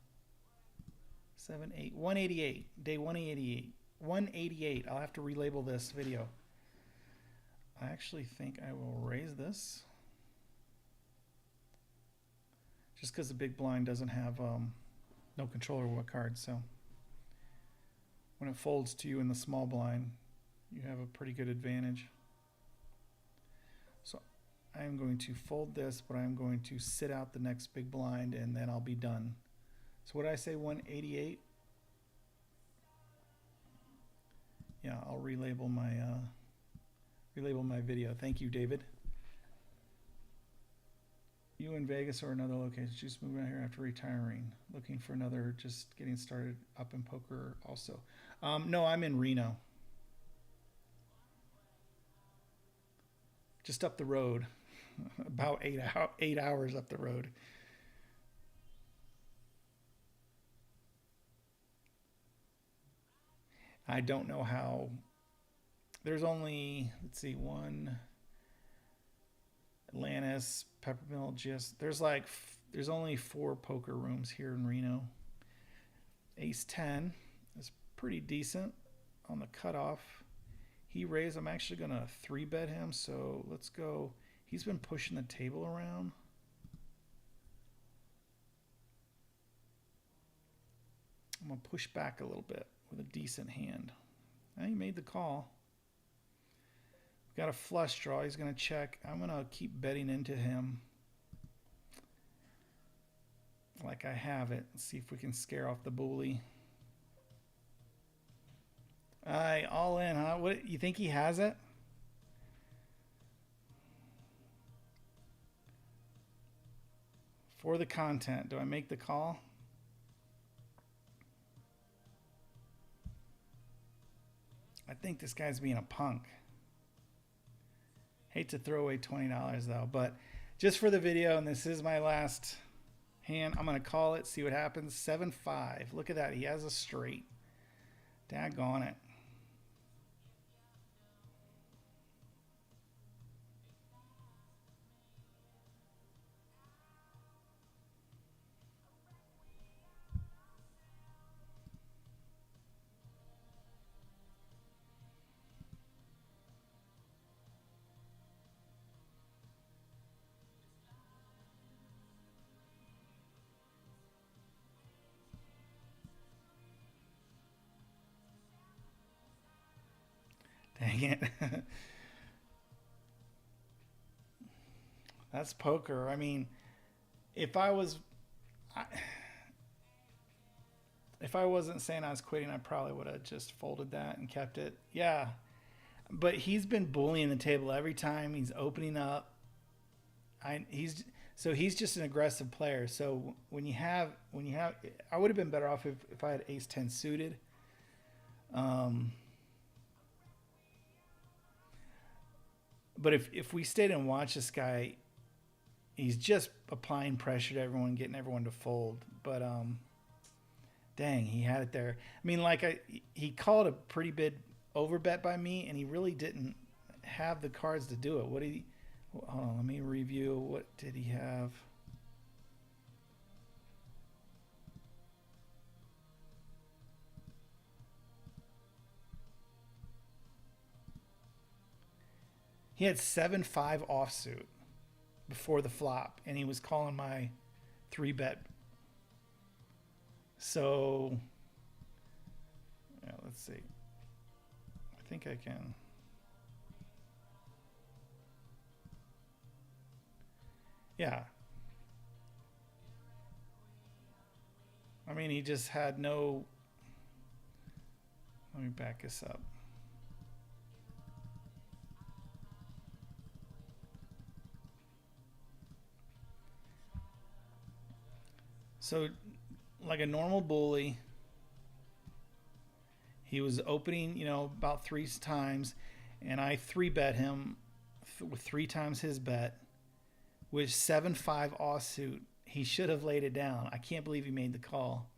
7, 8, 188, day 188. 188. I'll have to relabel this video. I actually think I will raise this. Just because the big blind doesn't have no control over what cards, so when it folds to you in the small blind, you have a pretty good advantage. So I'm going to fold this, but I'm going to sit out the next big blind, and then I'll be done. So what did I say, 188? Yeah, I'll relabel my video. Thank you, David. You in Vegas or another location? Just moving out here after retiring. Looking for another, just getting started up in poker also. No, I'm in Reno. Just up the road. About 8 hours up the road. I don't know how. There's only, let's see, one Atlantis, Peppermill, just there's only 4 poker rooms here in Reno. Ace 10 is pretty decent on the cutoff. He raised. I'm actually gonna 3-bet him, so let's go. He's been pushing the table around. I'm gonna push back a little bit with a decent hand. Now he made the call. Got a flush draw. He's going to check. I'm going to keep betting into him like I have it. Let's see if we can scare off the bully. All right, all in, huh? What, you think he has it? For the content, do I make the call? I think this guy's being a punk. Hate to throw away $20 though, but just for the video, and this is my last hand, I'm going to call it, see what happens. 7-5. Look at that. He has a straight. Daggone it. Dang it. That's poker. I mean, if I wasn't saying I was quitting, I probably would have just folded that and kept it. Yeah. But he's been bullying the table every time he's opening up. He's just an aggressive player. So when you have I would have been better off if I had ace 10 suited. But if we stayed and watched this guy, he's just applying pressure to everyone, getting everyone to fold. But dang, he had it there. I mean, he called a pretty big overbet by me, and he really didn't have the cards to do it. What did he? Hold on, let me review. What did he have? He had 7-5 offsuit before the flop, and he was calling my 3-bet. So, yeah, let's see. I think I can. Yeah. I mean, he just had no. Let me back this up. So, like a normal bully, he was opening, about 3 times, and I 3-bet him with 3 times his bet, with 7-5 offsuit. He should have laid it down. I can't believe he made the call.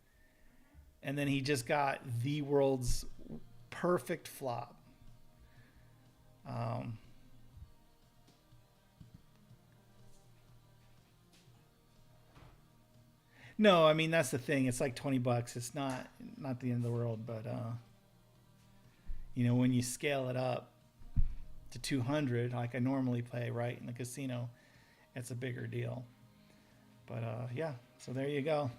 and then he just got the world's perfect flop. No, I mean that's the thing. It's like $20. It's not the end of the world, but when you scale it up to 200, like I normally play right in the casino, it's a bigger deal. But yeah, so there you go.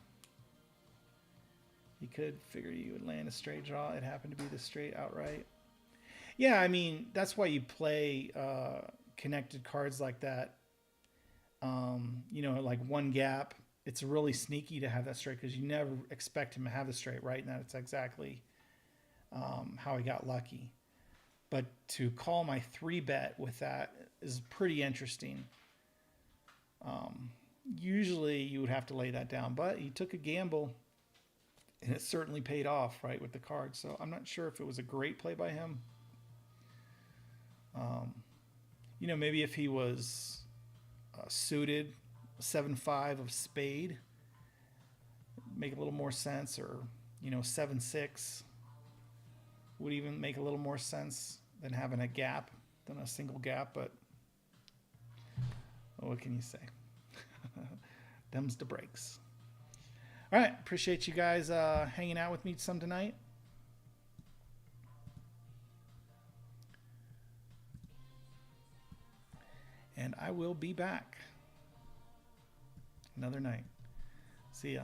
You could figure you would land a straight draw. It happened to be the straight outright. Yeah, I mean that's why you play connected cards like that. Like one gap. It's really sneaky to have that straight because you never expect him to have the straight, right? And that's exactly how he got lucky. But to call my 3-bet with that is pretty interesting. Usually you would have to lay that down, but he took a gamble, and it certainly paid off, right, with the card. So I'm not sure if it was a great play by him. Maybe if he was suited 7-5 of spade, make a little more sense, or 7-6 would even make a little more sense than having a gap, than a single gap. But what can you say? Them's the breaks. All right, appreciate you guys hanging out with me some tonight. And I will be back another night. See ya.